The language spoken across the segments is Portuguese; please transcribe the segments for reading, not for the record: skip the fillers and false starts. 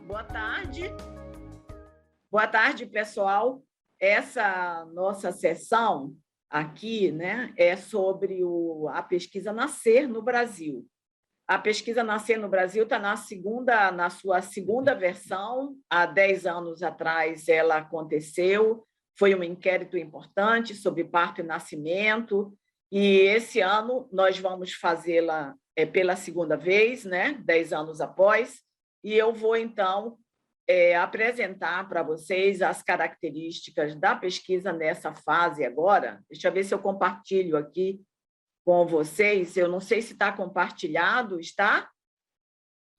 Boa tarde. Boa tarde, pessoal. Essa nossa sessão aqui, né, é sobre a pesquisa Nascer no Brasil. A pesquisa Nascer no Brasil está na sua segunda versão. Há 10 anos atrás ela aconteceu, foi um inquérito importante sobre parto e nascimento, e esse ano nós vamos fazê-la pela segunda vez, né, 10 anos após, e eu vou, então, apresentar para vocês as características da pesquisa nessa fase agora. Deixa eu ver se eu compartilho aqui com vocês. Eu não sei se está compartilhado, está?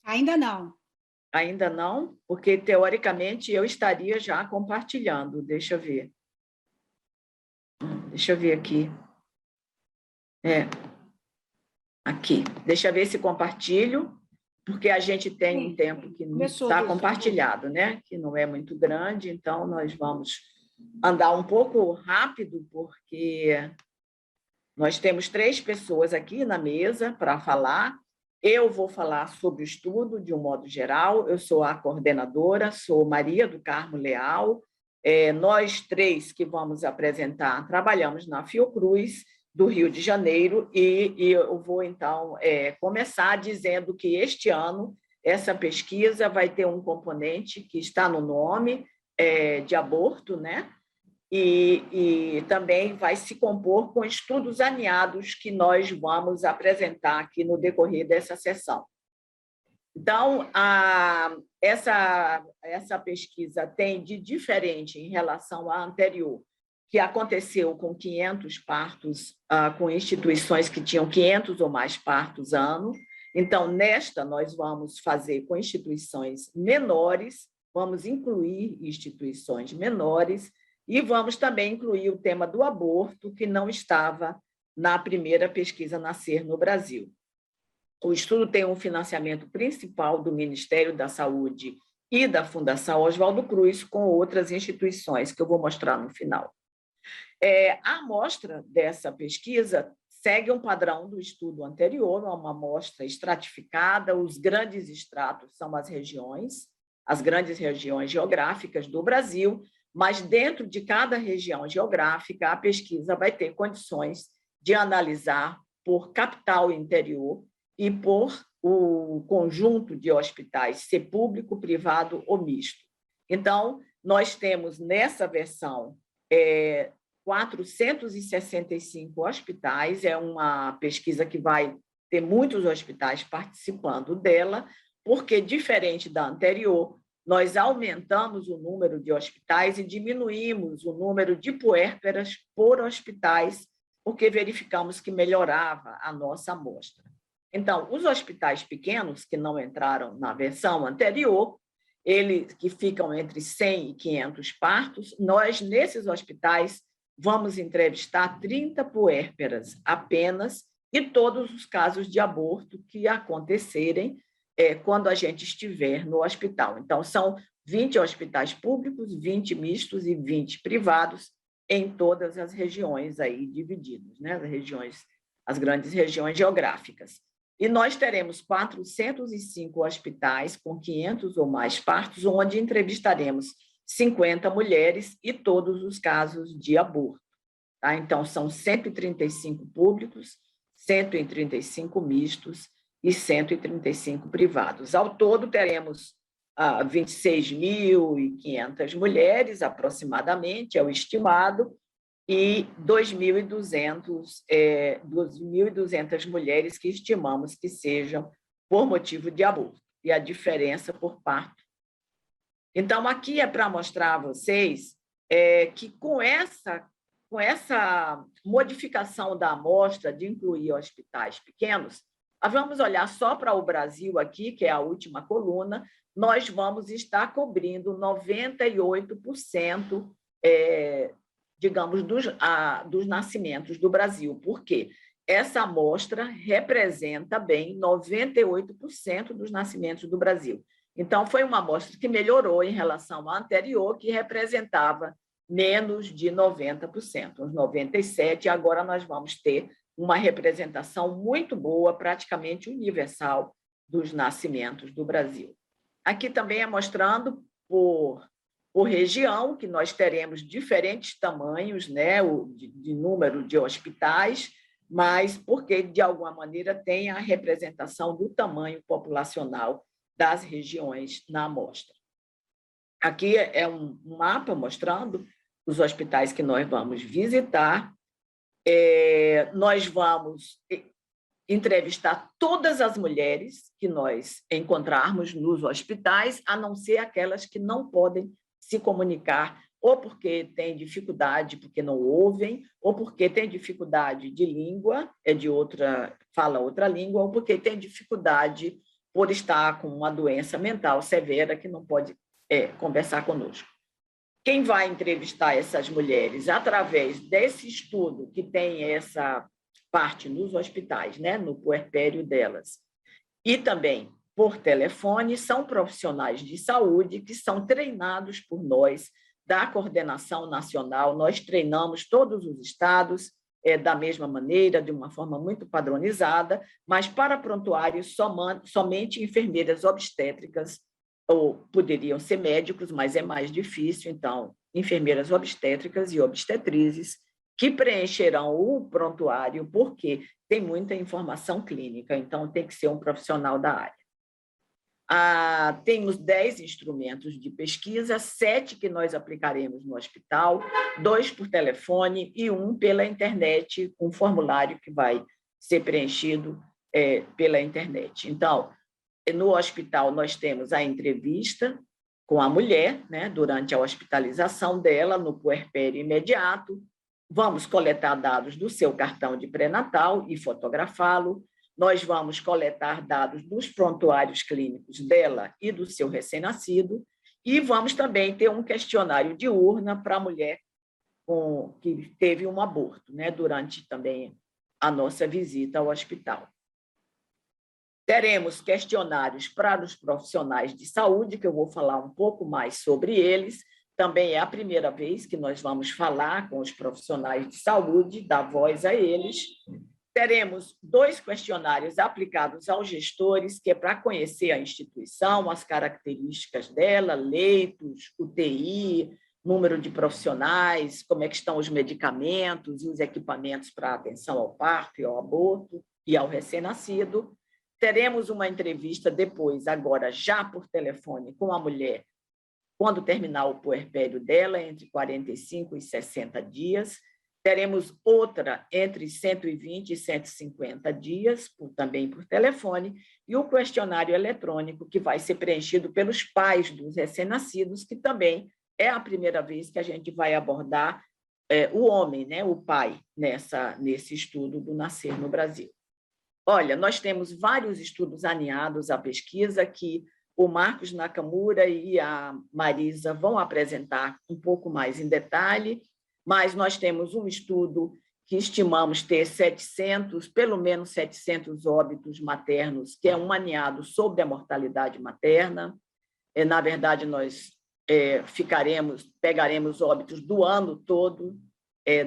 Ainda não. Ainda não? Porque, teoricamente, eu estaria já compartilhando. Deixa eu ver. Deixa eu ver aqui. Aqui. Deixa eu ver se compartilho, porque a gente tem um tempo que está compartilhado, né? Que não é muito grande, então nós vamos andar um pouco rápido, porque nós temos 3 pessoas aqui na mesa para falar. Eu vou falar sobre o estudo de um modo geral. Eu sou a coordenadora, sou Maria do Carmo Leal. Nós 3 que vamos apresentar trabalhamos na Fiocruz do Rio de Janeiro, e eu vou, então, começar dizendo que este ano essa pesquisa vai ter um componente que está no nome, de aborto, né? E também vai se compor com estudos alinhados que nós vamos apresentar aqui no decorrer dessa sessão. Então, essa pesquisa tem de diferente em relação à anterior, que aconteceu com 500 partos, com instituições que tinham 500 ou mais partos ano. Então, nesta, nós vamos fazer com instituições menores, vamos incluir instituições menores, e vamos também incluir o tema do aborto, que não estava na primeira pesquisa Nascer no Brasil. O estudo tem um financiamento principal do Ministério da Saúde e da Fundação Oswaldo Cruz, com outras instituições, que eu vou mostrar no final. A amostra dessa pesquisa segue um padrão do estudo anterior, uma amostra estratificada. Os grandes estratos são as grandes regiões geográficas do Brasil, mas dentro de cada região geográfica, a pesquisa vai ter condições de analisar por capital interior e por o conjunto de hospitais, ser público, privado ou misto. Então, nós temos nessa versão 465 hospitais, é uma pesquisa que vai ter muitos hospitais participando dela, porque, diferente da anterior, nós aumentamos o número de hospitais e diminuímos o número de puérperas por hospitais, porque verificamos que melhorava a nossa amostra. Então, os hospitais pequenos, que não entraram na versão anterior, eles que ficam entre 100 e 500 partos, nós, nesses hospitais, vamos entrevistar 30 puérperas apenas, e todos os casos de aborto que acontecerem quando a gente estiver no hospital. Então, são 20 hospitais públicos, 20 mistos e 20 privados, em todas as regiões aí divididas, né? As grandes regiões geográficas. E nós teremos 405 hospitais com 500 ou mais partos, onde entrevistaremos 50 mulheres e todos os casos de aborto. Tá? Então, são 135 públicos, 135 mistos e 135 privados. Ao todo, teremos 26.500 mulheres, aproximadamente, é o estimado, e 2.200 mulheres que estimamos que sejam por motivo de aborto, e a diferença por parto. Então, aqui é para mostrar a vocês que com essa modificação da amostra de incluir hospitais pequenos, vamos olhar só para o Brasil aqui, que é a última coluna, nós vamos estar cobrindo 98%, digamos, dos nascimentos do Brasil. Por quê? Essa amostra representa bem 98% dos nascimentos do Brasil. Então, foi uma amostra que melhorou em relação à anterior, que representava menos de 90%, uns 97%, e agora nós vamos ter uma representação muito boa, praticamente universal, dos nascimentos do Brasil. Aqui também é mostrando por região, que nós teremos diferentes tamanhos, né, de número de hospitais, mas porque, de alguma maneira, tem a representação do tamanho populacional das regiões na amostra. Aqui é um mapa mostrando os hospitais que nós vamos visitar. Nós vamos entrevistar todas as mulheres que nós encontrarmos nos hospitais, a não ser aquelas que não podem se comunicar, ou porque têm dificuldade, porque não ouvem, ou porque têm dificuldade de língua, fala outra língua, ou porque têm dificuldade por estar com uma doença mental severa que não pode conversar conosco. Quem vai entrevistar essas mulheres através desse estudo que tem essa parte nos hospitais, né, no puerpério delas, e também por telefone, são profissionais de saúde que são treinados por nós, da Coordenação Nacional. Nós treinamos todos os estados da mesma maneira, de uma forma muito padronizada, mas para prontuários somente enfermeiras obstétricas, ou poderiam ser médicos, mas é mais difícil, então, enfermeiras obstétricas e obstetrizes que preencherão o prontuário, porque tem muita informação clínica, então tem que ser um profissional da área. Temos 10 instrumentos de pesquisa, 7 que nós aplicaremos no hospital, 2 por telefone e 1 pela internet, um formulário que vai ser preenchido pela internet. Então, no hospital, nós temos a entrevista com a mulher, né, durante a hospitalização dela, no puerpério imediato. Vamos coletar dados do seu cartão de pré-natal e fotografá-lo. Nós vamos coletar dados dos prontuários clínicos dela e do seu recém-nascido. E vamos também ter um questionário de urna para a mulher que teve um aborto, né, durante também a nossa visita ao hospital. Teremos questionários para os profissionais de saúde, que eu vou falar um pouco mais sobre eles. Também é a primeira vez que nós vamos falar com os profissionais de saúde, dar voz a eles. Teremos 2 questionários aplicados aos gestores, que é para conhecer a instituição, as características dela, leitos, UTI, número de profissionais, como é que estão os medicamentos e os equipamentos para atenção ao parto e ao aborto e ao recém-nascido. Teremos uma entrevista depois, agora já por telefone, com a mulher, quando terminar o puerpério dela, entre 45 e 60 dias. Teremos outra entre 120 e 150 dias, também por telefone, e o questionário eletrônico, que vai ser preenchido pelos pais dos recém-nascidos, que também é a primeira vez que a gente vai abordar o homem, né, o pai, nesse estudo do Nascer no Brasil. Olha, nós temos vários estudos alinhados à pesquisa que o Marcos Nakamura e a Marisa vão apresentar um pouco mais em detalhe, mas nós temos um estudo que estimamos ter pelo menos 700 óbitos maternos, que é um alinhado sobre a mortalidade materna. Na verdade, nós pegaremos óbitos do ano todo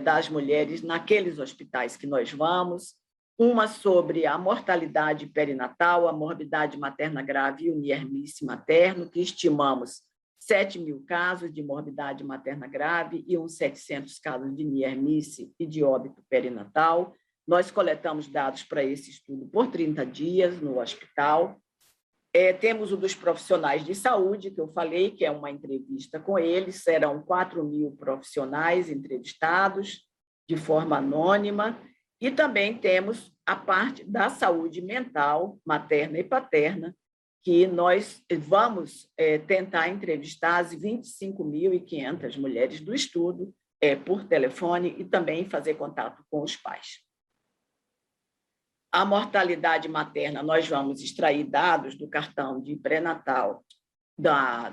das mulheres naqueles hospitais que nós vamos. Uma sobre a mortalidade perinatal, a morbidade materna grave e o niermice materno, que estimamos 7.000 casos de morbidade materna grave e uns 700 casos de niermice e de óbito perinatal. Nós coletamos dados para esse estudo por 30 dias no hospital. Temos o dos profissionais de saúde, que eu falei, que é uma entrevista com eles, serão 4.000 profissionais entrevistados de forma anônima. E também temos a parte da saúde mental, materna e paterna, que nós vamos tentar entrevistar as 25.500 mulheres do estudo por telefone e também fazer contato com os pais. A mortalidade materna, nós vamos extrair dados do cartão de pré-natal,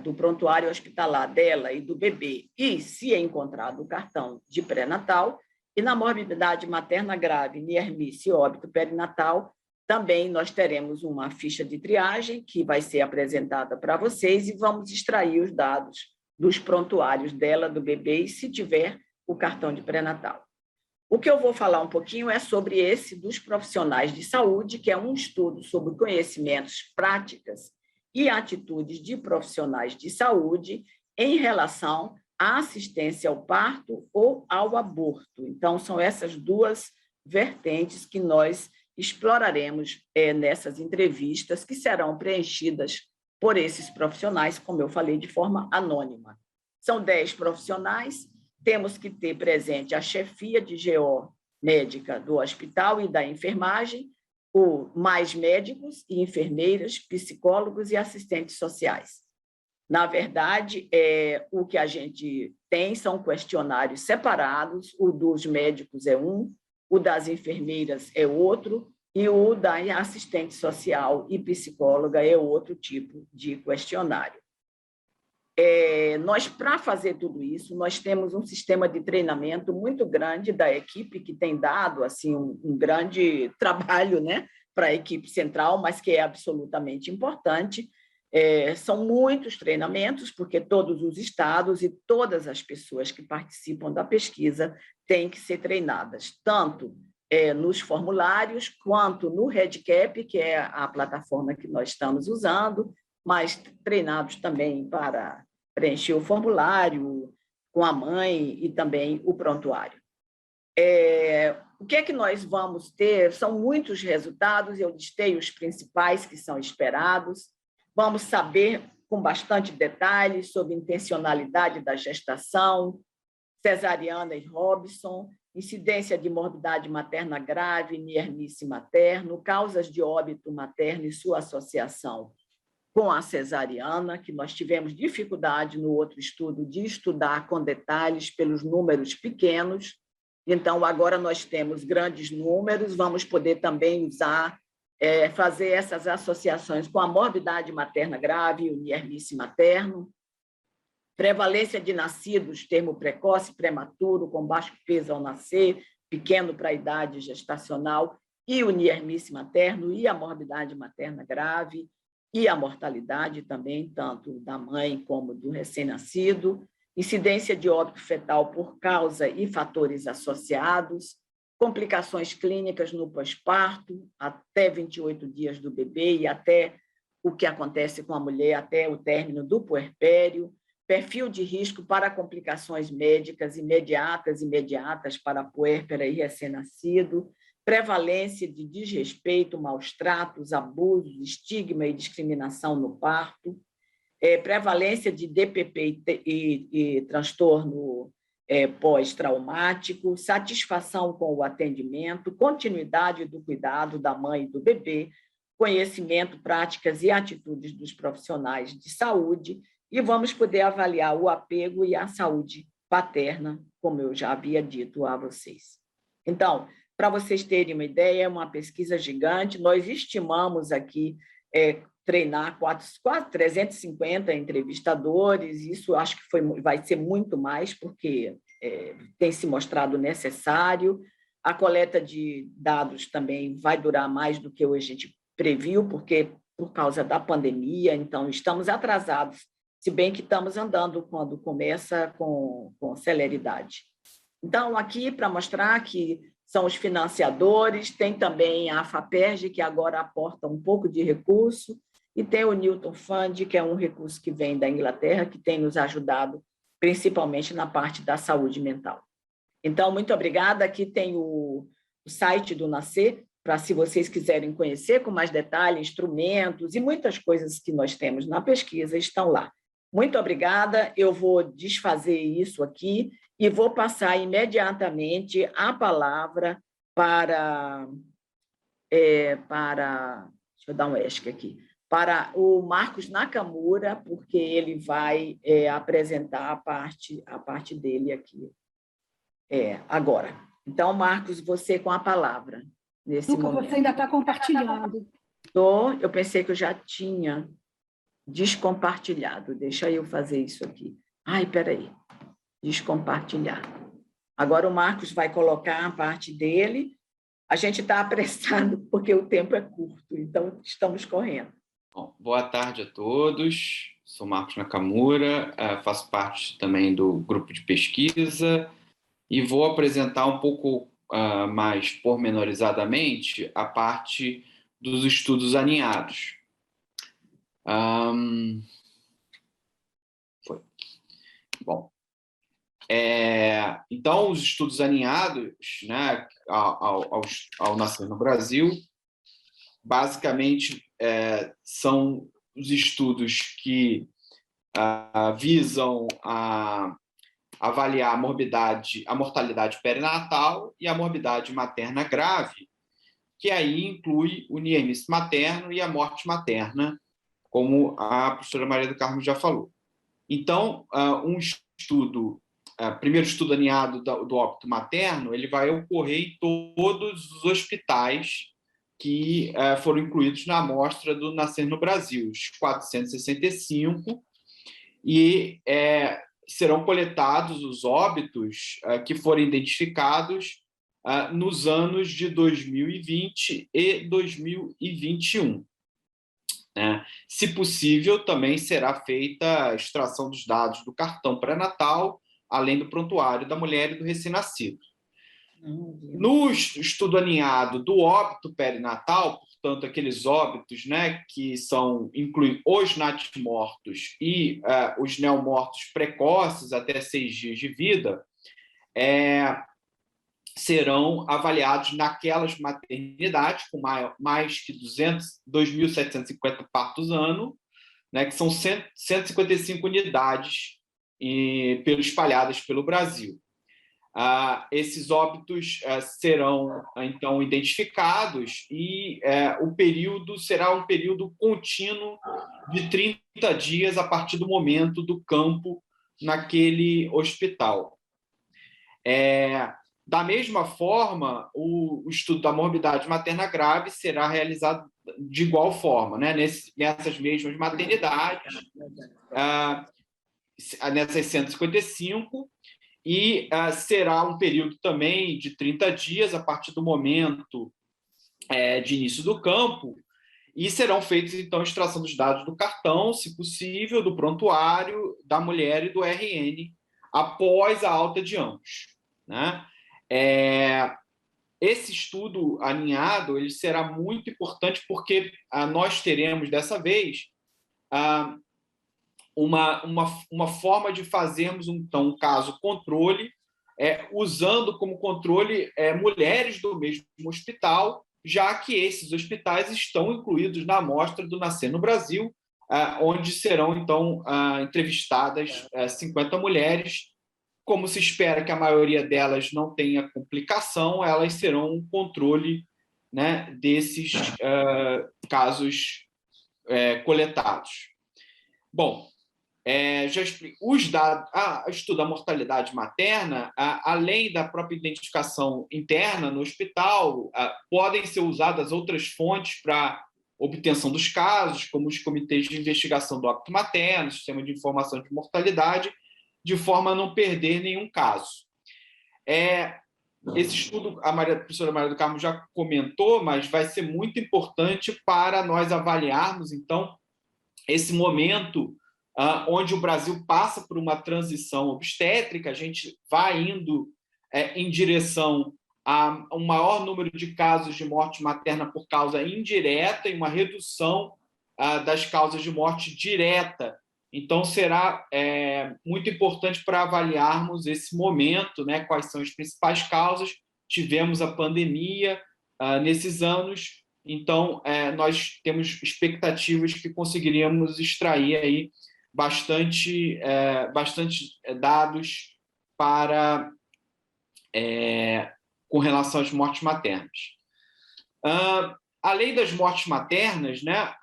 do prontuário hospitalar dela e do bebê, e, se é encontrado o cartão de pré-natal. E na morbidade materna grave, niermice e óbito perinatal, também nós teremos uma ficha de triagem que vai ser apresentada para vocês e vamos extrair os dados dos prontuários dela, do bebê, e se tiver o cartão de pré-natal. O que eu vou falar um pouquinho é sobre esse dos profissionais de saúde, que é um estudo sobre conhecimentos, práticas e atitudes de profissionais de saúde em relação à assistência ao parto ou ao aborto. Então, são essas duas vertentes que nós exploraremos nessas entrevistas, que serão preenchidas por esses profissionais, como eu falei, de forma anônima. São 10 profissionais, temos que ter presente a chefia de GO médica do hospital e da enfermagem, mais médicos e enfermeiras, psicólogos e assistentes sociais. Na verdade, o que a gente tem são questionários separados, o dos médicos é um, o das enfermeiras é outro, e o da assistente social e psicóloga é outro tipo de questionário. Nós, para fazer tudo isso, nós temos um sistema de treinamento muito grande da equipe, que tem dado assim, um grande trabalho, né, para a equipe central, mas que é absolutamente importante. São muitos treinamentos, porque todos os estados e todas as pessoas que participam da pesquisa têm que ser treinadas, tanto nos formulários, quanto no REDCap, que é a plataforma que nós estamos usando, mas treinados também para preencher o formulário com a mãe e também o prontuário. O que é que nós vamos ter? São muitos resultados, eu listei os principais que são esperados. Vamos saber com bastante detalhes sobre intencionalidade da gestação, cesariana e Robson, incidência de morbidade materna grave, niernice materno, causas de óbito materno e sua associação com a cesariana, que nós tivemos dificuldade no outro estudo de estudar com detalhes pelos números pequenos. Então, agora nós temos grandes números, vamos poder também usar, fazer essas associações com a morbidade materna grave e o niernice materno, prevalência de nascidos, termo precoce, prematuro, com baixo peso ao nascer, pequeno para a idade gestacional, e o niernice materno, e a morbidade materna grave, e a mortalidade também, tanto da mãe como do recém-nascido, incidência de óbito fetal por causa e fatores associados, complicações clínicas no pós-parto, até 28 dias do bebê e até o que acontece com a mulher até o término do puerpério, perfil de risco para complicações médicas imediatas para puérpera e recém-nascido, prevalência de desrespeito, maus tratos, abusos, estigma e discriminação no parto, prevalência de DPP e transtorno pós-traumático, satisfação com o atendimento, continuidade do cuidado da mãe e do bebê, conhecimento, práticas e atitudes dos profissionais de saúde, e vamos poder avaliar o apego e a saúde paterna, como eu já havia dito a vocês. Então, para vocês terem uma ideia, é uma pesquisa gigante, nós estimamos aqui treinar quase 350 entrevistadores, isso acho que vai ser muito mais, porque tem se mostrado necessário. A coleta de dados também vai durar mais do que a gente previu, porque por causa da pandemia, então estamos atrasados, se bem que estamos andando quando começa com celeridade. Então, aqui para mostrar que são os financiadores, tem também a FAPERJ, que agora aporta um pouco de recurso, e tem o Newton Fund, que é um recurso que vem da Inglaterra, que tem nos ajudado, principalmente na parte da saúde mental. Então, muito obrigada. Aqui tem o site do Nascer, para se vocês quiserem conhecer com mais detalhe, instrumentos e muitas coisas que nós temos na pesquisa estão lá. Muito obrigada, eu vou desfazer isso aqui e vou passar imediatamente a palavra para deixa eu dar um ESC aqui, para o Marcos Nakamura, porque ele vai apresentar a parte dele aqui agora. Então, Marcos, você com a palavra nesse momento. Você ainda está compartilhando. Eu pensei que eu já tinha descompartilhado. Deixa eu fazer isso aqui. Ai, peraí. Descompartilhar. Agora o Marcos vai colocar a parte dele. A gente está apressado porque o tempo é curto, então estamos correndo. Bom, boa tarde a todos. Sou Marcos Nakamura, faço parte também do grupo de pesquisa e vou apresentar um pouco mais pormenorizadamente a parte dos estudos aninhados. Foi. Bom, então, os estudos alinhados, né, ao nascer no Brasil, basicamente são os estudos que visam avaliar a mortalidade perinatal e a morbidade materna grave, que aí inclui o niemice materno e a morte materna, como a professora Maria do Carmo já falou. Então, primeiro estudo aninhado do óbito materno, ele vai ocorrer em todos os hospitais que foram incluídos na amostra do Nascer no Brasil, os 465, e serão coletados os óbitos que forem identificados nos anos de 2020 e 2021. Se possível, também será feita a extração dos dados do cartão pré-natal, além do prontuário da mulher e do recém-nascido. No estudo aninhado do óbito perinatal, portanto, aqueles óbitos, né, que incluem os natimortos e os neomortos precoces até 6 dias de vida, serão avaliados naquelas maternidades com mais que 2.750 partos ano, né, que são 155 unidades espalhadas pelo Brasil. Esses óbitos serão, então, identificados e o período será um período contínuo de 30 dias a partir do momento do campo naquele hospital. Da mesma forma, o estudo da morbidade materna grave será realizado de igual forma, né? Nessas mesmas maternidades, nessas 155, e será um período também de 30 dias a partir do momento de início do campo, e serão feitos, então, a extração dos dados do cartão, se possível, do prontuário, da mulher e do RN, após a alta de ambos, né? Esse estudo aninhado ele será muito importante porque nós teremos, dessa vez, uma forma de fazermos, então, um caso controle, usando como controle mulheres do mesmo hospital, já que esses hospitais estão incluídos na amostra do Nascer no Brasil, onde serão, então, entrevistadas 50 mulheres. Como se espera que a maioria delas não tenha complicação, elas serão um controle, né, desses casos coletados. Bom, já explico. Os dados, estudo da mortalidade materna, além da própria identificação interna no hospital, podem ser usadas outras fontes para obtenção dos casos, como os comitês de investigação do óbito materno, sistema de informação de mortalidade, de forma a não perder nenhum caso. Esse estudo, a professora Maria do Carmo já comentou, mas vai ser muito importante para nós avaliarmos, então, esse momento onde o Brasil passa por uma transição obstétrica, a gente vai indo em direção a um maior número de casos de morte materna por causa indireta e uma redução das causas de morte direta. Então, será muito importante para avaliarmos esse momento, né, quais são as principais causas. Tivemos a pandemia nesses anos, então nós temos expectativas que conseguiríamos extrair aí bastante dados com relação às mortes maternas. Além das mortes maternas, né,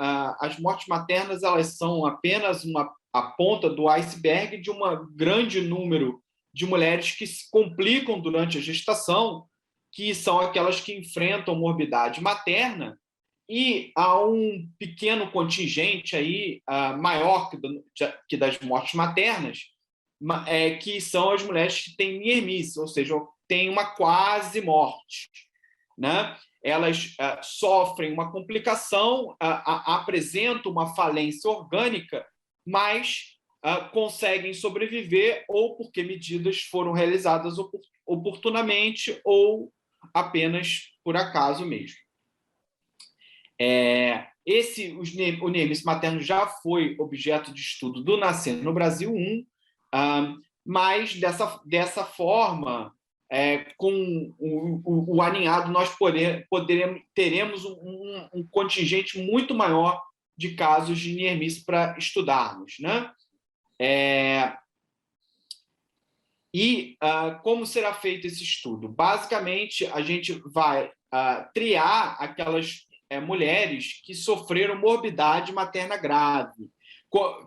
as mortes maternas elas são apenas a ponta do iceberg de um grande número de mulheres que se complicam durante a gestação, que são aquelas que enfrentam morbidade materna, e há um pequeno contingente aí, maior que das mortes maternas, que são as mulheres que têm niemice, ou seja, têm uma quase morte, né? Elas sofrem uma complicação, apresentam uma falência orgânica, mas conseguem sobreviver ou porque medidas foram realizadas oportunamente ou apenas por acaso mesmo. O Neemice materno já foi objeto de estudo do Nascer no Brasil 1, mas dessa forma, com o aninhado, nós teremos um contingente muito maior de casos de Neemice para estudarmos, né? Como será feito esse estudo? Basicamente, a gente vai triar aquelas mulheres que sofreram morbidade materna grave,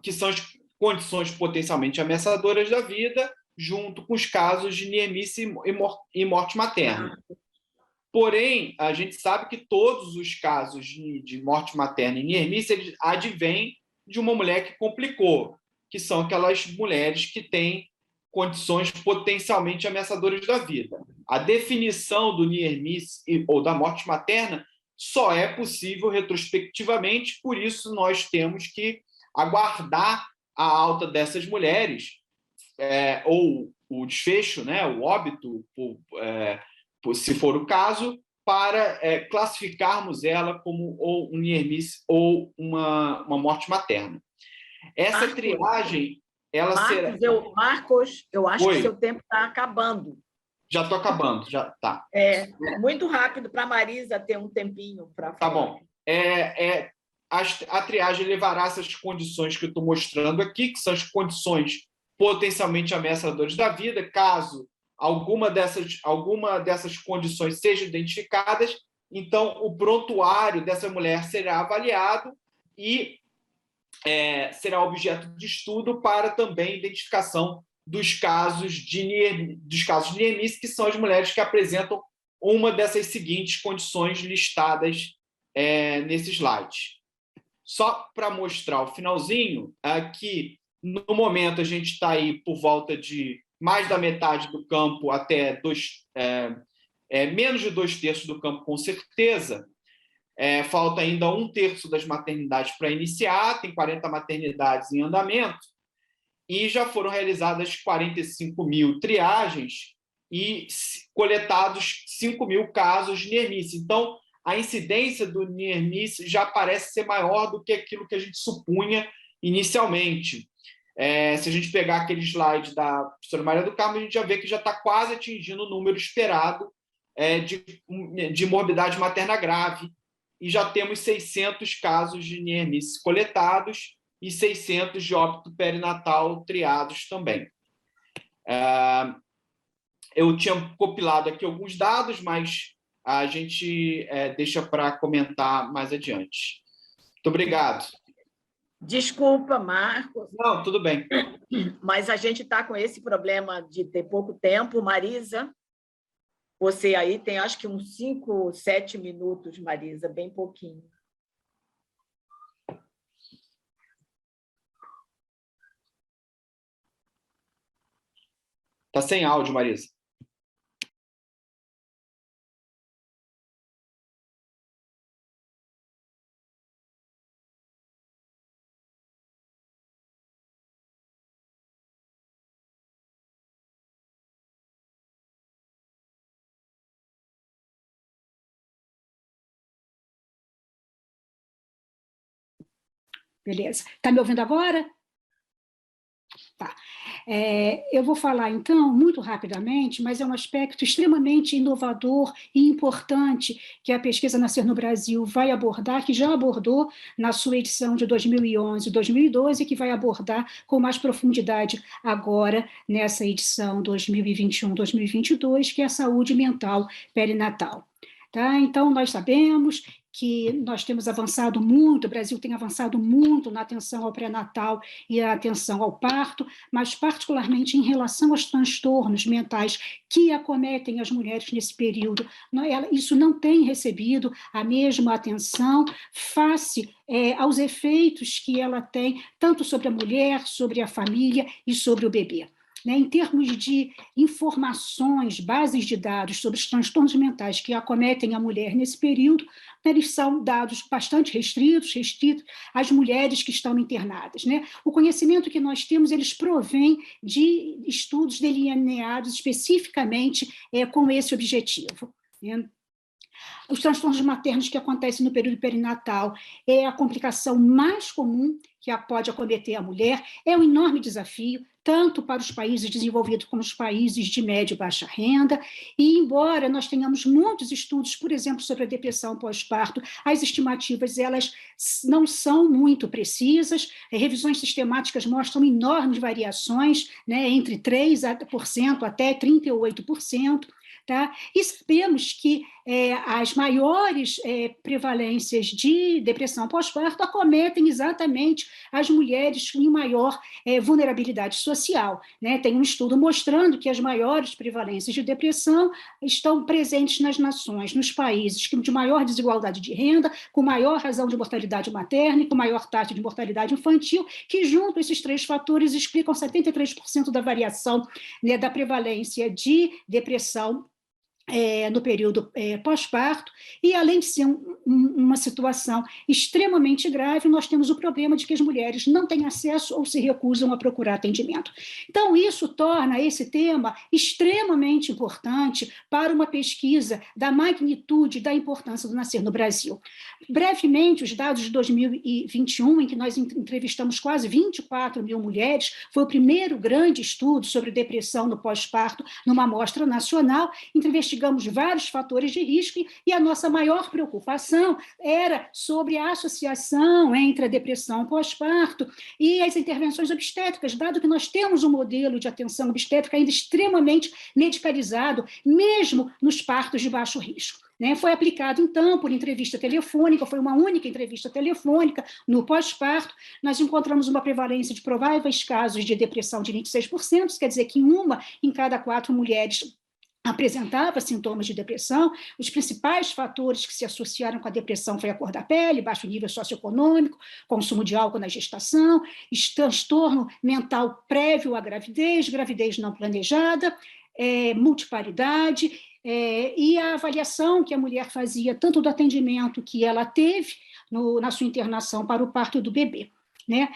que são as condições potencialmente ameaçadoras da vida, junto com os casos de Neemice e morte materna. Porém, a gente sabe que todos os casos de morte materna e Neemice eles advêm de uma mulher que complicou, que são aquelas mulheres que têm condições potencialmente ameaçadoras da vida. A definição do Neemice ou da morte materna só é possível retrospectivamente, por isso nós temos que aguardar a alta dessas mulheres, ou o desfecho, né, o óbito, se for o caso, para classificarmos ela como ou um Neemice ou uma morte materna. Essa triagem, ela será... Marcos, eu acho que seu tempo está acabando. Já estou acabando, já está. Muito rápido para a Marisa ter um tempinho para falar. Tá bom. A triagem levará essas condições que eu estou mostrando aqui, que são as condições potencialmente ameaçadoras da vida, caso alguma dessas condições seja identificadas, então o prontuário dessa mulher será avaliado e será objeto de estudo para também identificação dos casos de Neemice, que são as mulheres que apresentam uma dessas seguintes condições listadas nesse slide. Só para mostrar o finalzinho, aqui, no momento, a gente está aí por volta de mais da metade do campo até menos de 2/3 do campo, com certeza. Falta ainda 1/3 das maternidades para iniciar, tem 40 maternidades em andamento, e já foram realizadas 45 mil triagens e coletados 5 mil casos de Neemice. Então, a incidência do Neemice já parece ser maior do que aquilo que a gente supunha inicialmente. Se a gente pegar aquele slide da professora Maria do Carmo, a gente já vê que já está quase atingindo o número esperado de morbidade materna grave, e já temos 600 casos de Neemice coletados e 600 de óbito perinatal triados também. Eu tinha compilado aqui alguns dados, mas a gente deixa para comentar mais adiante. Muito obrigado. Desculpa, Marcos. Não, tudo bem. Mas a gente está com esse problema de ter pouco tempo. Marisa, você aí tem acho que uns 5, 7 minutos, Marisa, bem pouquinho. Está sem áudio, Marisa. Beleza. Está me ouvindo agora? Tá. Eu vou falar, então, muito rapidamente, mas é um aspecto extremamente inovador e importante que a pesquisa Nascer no Brasil vai abordar, que já abordou na sua edição de 2011 e 2012, e que vai abordar com mais profundidade agora nessa edição 2021-2022, que é a saúde mental perinatal. Tá? Então, nós sabemos que nós temos avançado muito, o Brasil tem avançado muito na atenção ao pré-natal e a atenção ao parto, mas particularmente em relação aos transtornos mentais que acometem as mulheres nesse período. Isso não tem recebido a mesma atenção face aos efeitos que ela tem, tanto sobre a mulher, sobre a família e sobre o bebê. Em termos de informações, bases de dados sobre os transtornos mentais que acometem a mulher nesse período, eles são dados bastante restritos às mulheres que estão internadas. O conhecimento que nós temos, eles provém de estudos delineados especificamente com esse objetivo. Os transtornos maternos que acontecem no período perinatal é a complicação mais comum que pode acometer a mulher, é um enorme desafio, tanto para os países desenvolvidos como os países de média e baixa renda, e embora nós tenhamos muitos estudos, por exemplo, sobre a depressão pós-parto, as estimativas elas não são muito precisas, revisões sistemáticas mostram enormes variações, né, entre 3% até 38%, tá? E sabemos que as maiores prevalências de depressão pós-parto acometem exatamente as mulheres em maior vulnerabilidade social, né? Tem um estudo mostrando que as maiores prevalências de depressão estão presentes nas nações, nos países de maior desigualdade de renda, com maior razão de mortalidade materna e com maior taxa de mortalidade infantil, que junto a esses três fatores explicam 73% da variação, né, da prevalência de depressão no período pós-parto, e além de ser uma situação extremamente grave, nós temos o problema de que as mulheres não têm acesso ou se recusam a procurar atendimento. Então, isso torna esse tema extremamente importante para uma pesquisa da magnitude da importância do nascer no Brasil. Brevemente, os dados de 2021, em que nós entrevistamos quase 24 mil mulheres, foi o primeiro grande estudo sobre depressão no pós-parto numa amostra nacional, investigamos vários fatores de risco e a nossa maior preocupação era sobre a associação entre a depressão pós-parto e as intervenções obstétricas, dado que nós temos um modelo de atenção obstétrica ainda extremamente medicalizado, mesmo nos partos de baixo risco. Foi aplicado, então, por entrevista telefônica, foi uma única entrevista telefônica no pós-parto, nós encontramos uma prevalência de prováveis casos de depressão de 26%, isso quer dizer que uma em cada 4 mulheres apresentava sintomas de depressão. Os principais fatores que se associaram com a depressão foi a cor da pele, baixo nível socioeconômico, consumo de álcool na gestação, transtorno mental prévio à gravidez, gravidez não planejada, multiparidade, e a avaliação que a mulher fazia, tanto do atendimento que ela teve na sua internação para o parto do bebê. Né?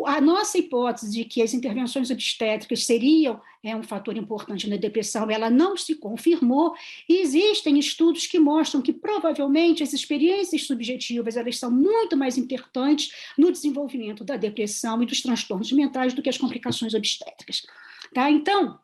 A nossa hipótese de que as intervenções obstétricas seriam um fator importante na depressão, ela não se confirmou, e existem estudos que mostram que provavelmente as experiências subjetivas elas são muito mais importantes no desenvolvimento da depressão e dos transtornos mentais do que as complicações obstétricas. Tá? Então,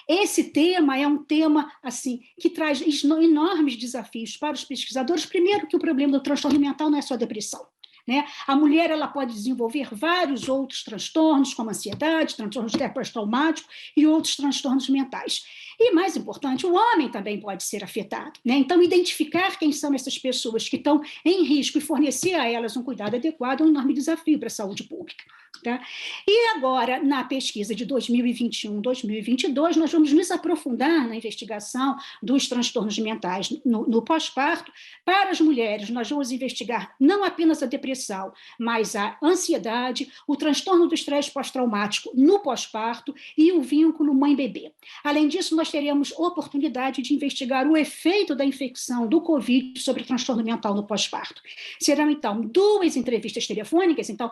esse tema é um tema assim, que traz enormes desafios para os pesquisadores. Primeiro, que o problema do transtorno mental não é só depressão. Né? A mulher ela pode desenvolver vários outros transtornos, como ansiedade, transtornos pós-traumáticos e outros transtornos mentais. E, mais importante, o homem também pode ser afetado. Né? Então, identificar quem são essas pessoas que estão em risco e fornecer a elas um cuidado adequado é um enorme desafio para a saúde pública. Tá? E agora, na pesquisa de 2021-2022, nós vamos nos aprofundar na investigação dos transtornos mentais no pós-parto. Para as mulheres, nós vamos investigar não apenas a depressão, mas a ansiedade, o transtorno do estresse pós-traumático no pós-parto e o vínculo mãe-bebê. Além disso, nós teremos oportunidade de investigar o efeito da infecção do Covid sobre o transtorno mental no pós-parto. Serão, então, 2 entrevistas telefônicas, então,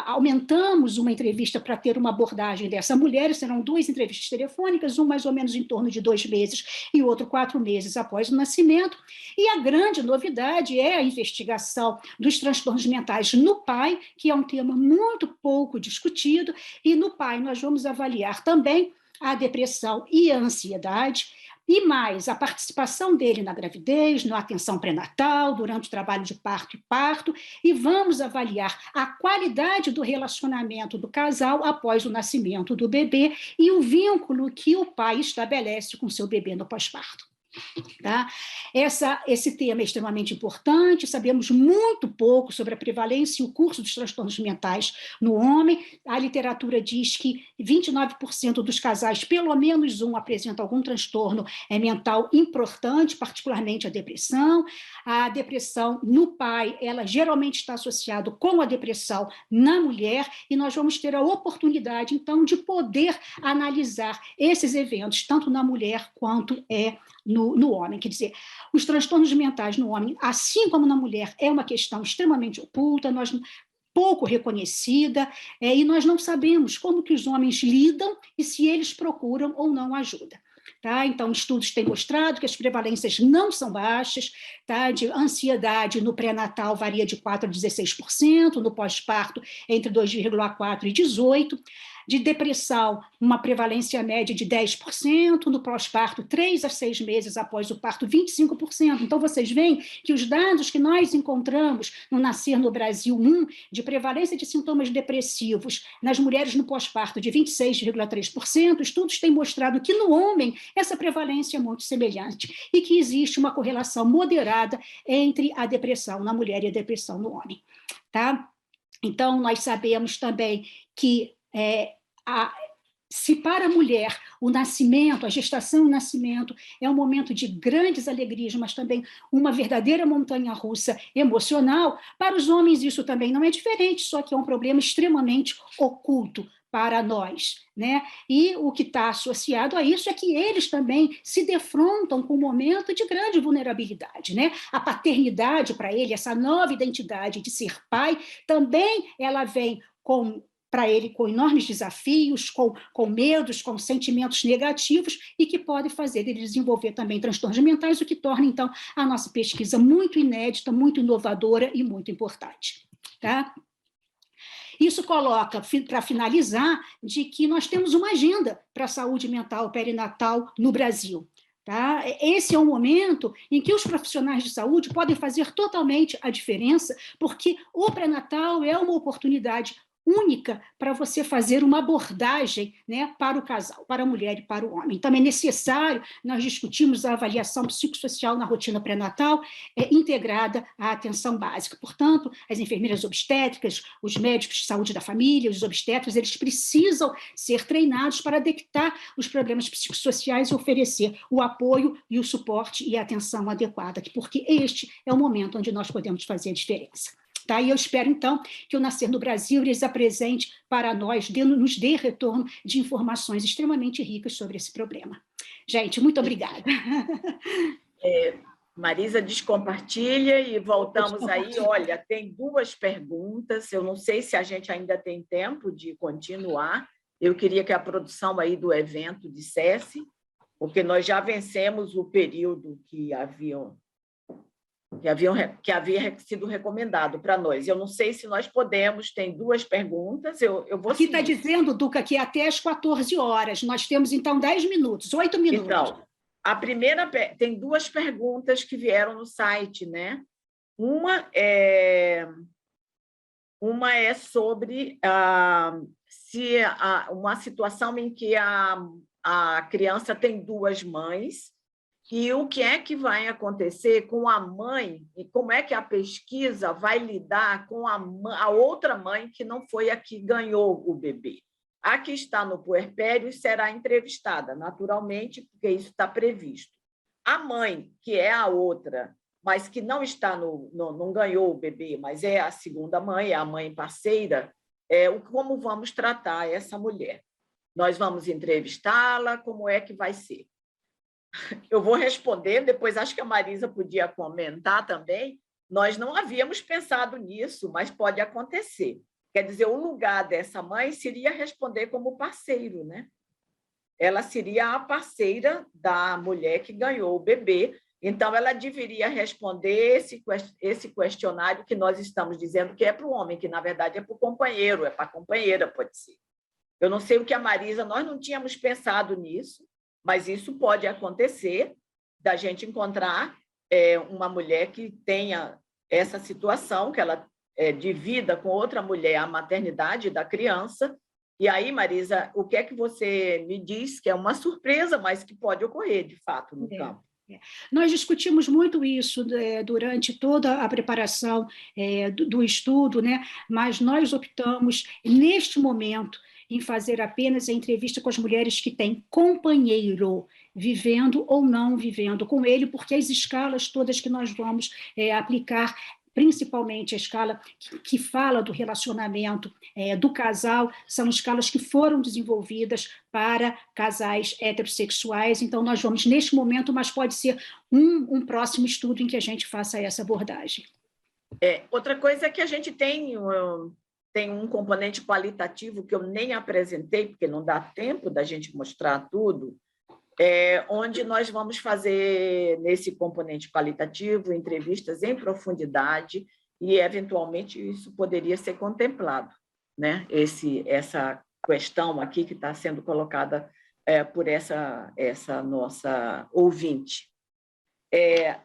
aumentamos uma entrevista para ter uma abordagem dessa mulher, serão 2 entrevistas telefônicas, um mais ou menos em torno de 2 meses e outro 4 meses após o nascimento, e a grande novidade é a investigação dos transtornos mentais no pai, que é um tema muito pouco discutido, e no pai nós vamos avaliar também a depressão e a ansiedade, e mais a participação dele na gravidez, na atenção pré-natal, durante o trabalho de parto, e vamos avaliar a qualidade do relacionamento do casal após o nascimento do bebê e o vínculo que o pai estabelece com seu bebê no pós-parto. Tá? Esse tema é extremamente importante, sabemos muito pouco sobre a prevalência e o curso dos transtornos mentais no homem. A literatura diz que 29% dos casais, pelo menos um, apresenta algum transtorno mental importante, particularmente a depressão. A depressão no pai, ela geralmente está associada com a depressão na mulher, e nós vamos ter a oportunidade, então, de poder analisar esses eventos, tanto na mulher quanto no homem. Quer dizer, os transtornos mentais no homem, assim como na mulher, é uma questão extremamente oculta, pouco reconhecida, e nós não sabemos como que os homens lidam e se eles procuram ou não ajuda. Tá? Então, estudos têm mostrado que as prevalências não são baixas, tá? De ansiedade no pré-natal varia de 4% a 16%, no pós-parto entre 2,4% e 18%, de depressão, uma prevalência média de 10%, no pós-parto, 3 a 6 meses após o parto, 25%. Então, vocês veem que os dados que nós encontramos no Nascer no Brasil 1, de prevalência de sintomas depressivos nas mulheres no pós-parto de 26,3%, estudos têm mostrado que no homem essa prevalência é muito semelhante e que existe uma correlação moderada entre a depressão na mulher e a depressão no homem. Tá? Então, nós sabemos também que se para a mulher o nascimento, a gestação e o nascimento é um momento de grandes alegrias, mas também uma verdadeira montanha-russa emocional, para os homens isso também não é diferente, só que é um problema extremamente oculto para nós, né? E o que está associado a isso é que eles também se defrontam com um momento de grande vulnerabilidade, né? A paternidade para ele, essa nova identidade de ser pai, também ela vem para ele com enormes desafios, com medos, com sentimentos negativos e que pode fazer ele desenvolver também transtornos mentais, o que torna, então, a nossa pesquisa muito inédita, muito inovadora e muito importante. Tá? Isso coloca, para finalizar, de que nós temos uma agenda para a saúde mental perinatal no Brasil. Tá? Esse é um momento em que os profissionais de saúde podem fazer totalmente a diferença, porque o pré-natal é uma oportunidade única para você fazer uma abordagem, né, para o casal, para a mulher e para o homem. Então, é necessário nós discutirmos a avaliação psicossocial na rotina pré-natal integrada à atenção básica. Portanto, as enfermeiras obstétricas, os médicos de saúde da família, os obstetras, eles precisam ser treinados para detectar os problemas psicossociais e oferecer o apoio e o suporte e a atenção adequada, porque este é o momento onde nós podemos fazer a diferença. Tá? E eu espero, então, que o Nascer no Brasil eles apresente para nós, nos dê retorno de informações extremamente ricas sobre esse problema. Gente, muito obrigada. Marisa, descompartilha e voltamos aí. Olha, tem 2 perguntas, eu não sei se a gente ainda tem tempo de continuar. Eu queria que a produção aí do evento dissesse, porque nós já vencemos o período que havia sido recomendado para nós. Eu não sei se nós podemos, tem 2 perguntas, eu vou Aqui está dizendo, Duca, que até às 14 horas, nós temos, então, 10 minutos, 8 minutos. Então, a primeira, tem 2 perguntas que vieram no site, né? Uma é sobre uma situação em que a criança tem 2 mães, e o que é que vai acontecer com a mãe e como é que a pesquisa vai lidar com a outra mãe que não foi a que ganhou o bebê. A que está no puerpério será entrevistada, naturalmente, porque isso está previsto. A mãe, que é a outra, mas que não está não ganhou o bebê, mas é a segunda mãe, é a mãe parceira, como vamos tratar essa mulher? Nós vamos entrevistá-la, como é que vai ser? Eu vou responder, depois acho que a Marisa podia comentar também. Nós não havíamos pensado nisso, mas pode acontecer. Quer dizer, o lugar dessa mãe seria responder como parceiro, né? Ela seria a parceira da mulher que ganhou o bebê, então ela deveria responder esse questionário que nós estamos dizendo que é para o homem, que na verdade é para o companheiro, é para a companheira, pode ser. Eu não sei o que a Marisa, nós não tínhamos pensado nisso, mas isso pode acontecer, da gente encontrar uma mulher que tenha essa situação, que ela divida com outra mulher a maternidade da criança. E aí, Marisa, o que é que você me diz que é uma surpresa, mas que pode ocorrer, de fato, no campo? Nós discutimos muito isso durante toda a preparação do estudo, né? Mas nós optamos, neste momento, em fazer apenas a entrevista com as mulheres que têm companheiro, vivendo ou não vivendo com ele, porque as escalas todas que nós vamos aplicar, principalmente a escala que fala do relacionamento do casal, são escalas que foram desenvolvidas para casais heterossexuais, então nós vamos neste momento, mas pode ser um próximo estudo em que a gente faça essa abordagem. Outra coisa é que a gente tem um componente qualitativo que eu nem apresentei, porque não dá tempo da gente mostrar tudo, onde nós vamos fazer, nesse componente qualitativo, entrevistas em profundidade e, eventualmente, isso poderia ser contemplado, né? Essa questão aqui que está sendo colocada por essa nossa ouvinte.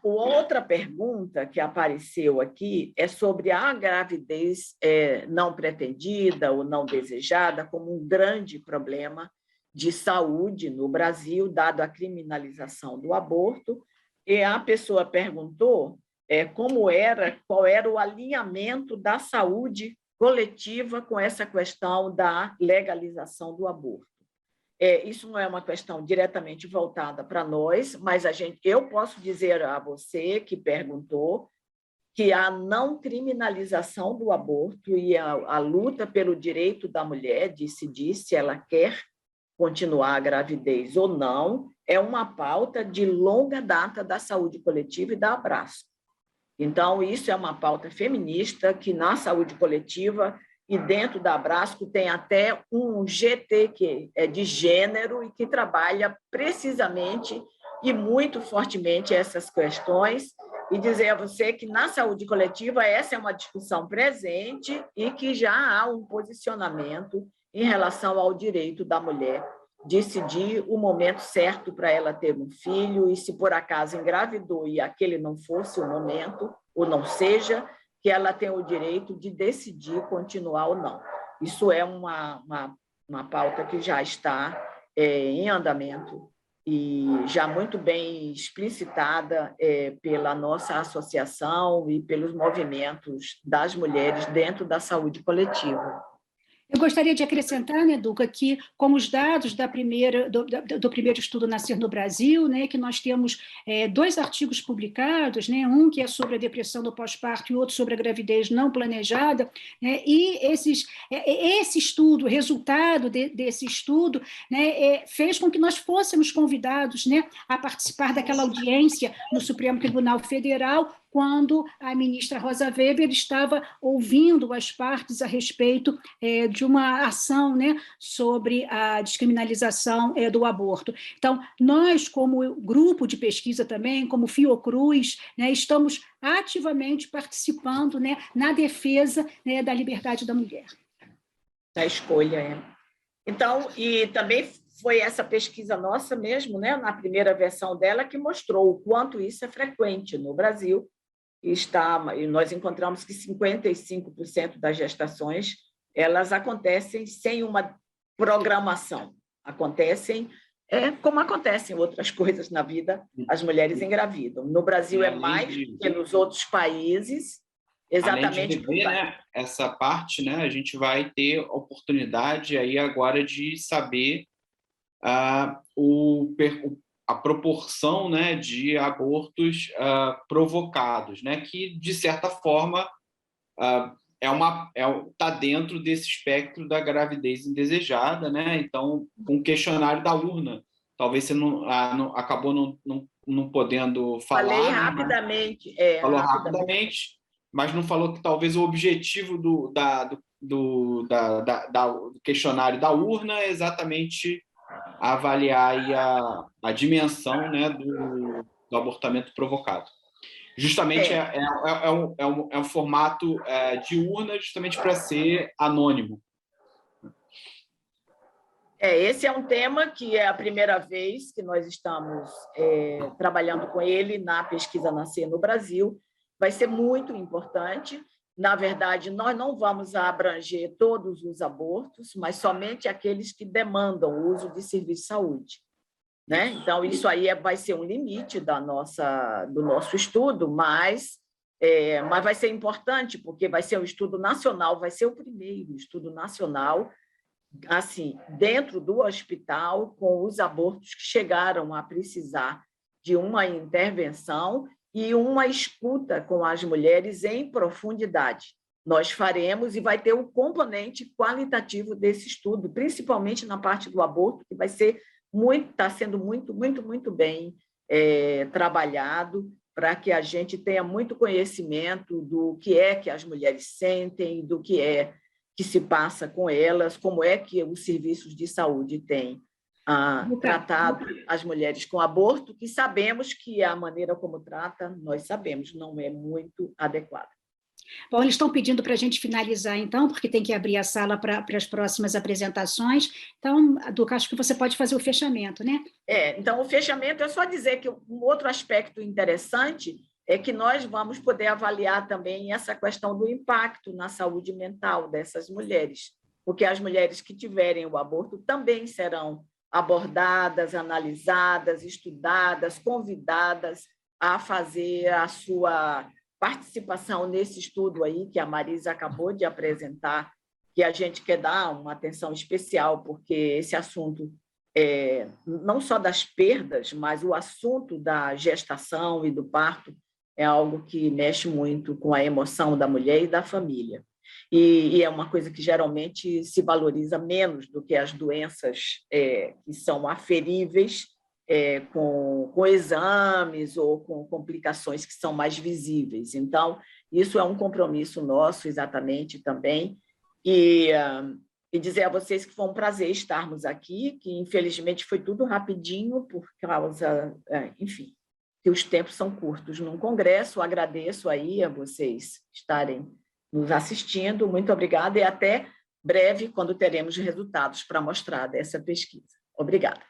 Outra pergunta que apareceu aqui é sobre a gravidez não pretendida ou não desejada como um grande problema de saúde no Brasil, dado a criminalização do aborto, e a pessoa perguntou qual era o alinhamento da saúde coletiva com essa questão da legalização do aborto. Isso não é uma questão diretamente voltada para nós, mas eu posso dizer a você que perguntou que a não criminalização do aborto e a luta pelo direito da mulher de decidir se ela quer continuar a gravidez ou não é uma pauta de longa data da saúde coletiva e da Abrasco. Então, isso é uma pauta feminista que, na saúde coletiva e dentro da Abrasco, tem até um GT que é de gênero e que trabalha precisamente e muito fortemente essas questões, e dizer a você que, na saúde coletiva, essa é uma discussão presente e que já há um posicionamento em relação ao direito da mulher decidir o momento certo para ela ter um filho, e se por acaso engravidou e aquele não fosse o momento, ou não seja, que ela tem o direito de decidir continuar ou não. Isso é uma pauta que já está em andamento e já muito bem explicitada pela nossa associação e pelos movimentos das mulheres dentro da saúde coletiva. Eu gostaria de acrescentar, né, Duca, que como os dados do primeiro estudo Nascer no Brasil, né, que nós temos 2 artigos publicados, né, um que é sobre a depressão do pós-parto e outro sobre a gravidez não planejada, né, e esse estudo, o resultado desse estudo, né, fez com que nós fôssemos convidados, né, a participar daquela audiência no Supremo Tribunal Federal, quando a ministra Rosa Weber estava ouvindo as partes a respeito de uma ação, né, sobre a descriminalização do aborto. Então, nós, como grupo de pesquisa também, como Fiocruz, né, estamos ativamente participando, né, na defesa, né, da liberdade da mulher. Da escolha, Então, e também foi essa pesquisa nossa mesmo, né, na primeira versão dela, que mostrou o quanto isso é frequente no Brasil, e nós encontramos que 55% das gestações elas acontecem sem uma programação, acontecem como acontecem outras coisas na vida, as mulheres engravidam. No Brasil é mais do que nos outros países, exatamente. Além de rever, né, essa parte, né, a gente vai ter oportunidade aí agora de saber a proporção, né, de abortos provocados, né, que, de certa forma, está dentro desse espectro da gravidez indesejada, né? Então, com o questionário da urna, talvez você acabou não podendo falar. Falei rapidamente. Falou rapidamente, mas não falou que talvez o objetivo do questionário da urna é exatamente avaliar aí a dimensão, né, do abortamento provocado. Justamente é um formato de urna, justamente para ser anônimo. Esse é um tema que é a primeira vez que nós estamos trabalhando com ele na pesquisa Nascer no Brasil. Vai ser muito importante. Na verdade, nós não vamos abranger todos os abortos, mas somente aqueles que demandam o uso de serviço de saúde, né? Então, isso aí vai ser um limite do nosso estudo, mas vai ser importante, porque vai ser um estudo nacional, vai ser o primeiro estudo nacional, assim, dentro do hospital, com os abortos que chegaram a precisar de uma intervenção e uma escuta com as mulheres em profundidade. Nós faremos e vai ter o componente qualitativo desse estudo, principalmente na parte do aborto, que está sendo muito bem trabalhado, para que a gente tenha muito conhecimento do que é que as mulheres sentem, do que é que se passa com elas, como é que os serviços de saúde têm tratado as mulheres com aborto, que sabemos que a maneira como trata, nós sabemos, não é muito adequada. Bom, eles estão pedindo para a gente finalizar, então, porque tem que abrir a sala para as próximas apresentações. Então, Duca, acho que você pode fazer o fechamento, né? Então, o fechamento é só dizer que um outro aspecto interessante é que nós vamos poder avaliar também essa questão do impacto na saúde mental dessas mulheres, porque as mulheres que tiverem o aborto também serão abordadas, analisadas, estudadas, convidadas a fazer a sua participação nesse estudo aí que a Marisa acabou de apresentar, que a gente quer dar uma atenção especial, porque esse assunto, não só das perdas, mas o assunto da gestação e do parto é algo que mexe muito com a emoção da mulher e da família. E é uma coisa que geralmente se valoriza menos do que as doenças que são aferíveis com exames ou com complicações que são mais visíveis. Então, isso é um compromisso nosso, exatamente, também. E dizer a vocês que foi um prazer estarmos aqui, que, infelizmente, foi tudo rapidinho, por causa, enfim, que os tempos são curtos num congresso. Agradeço aí a vocês estarem nos assistindo. Muito obrigada e até breve, quando teremos resultados para mostrar dessa pesquisa. Obrigada.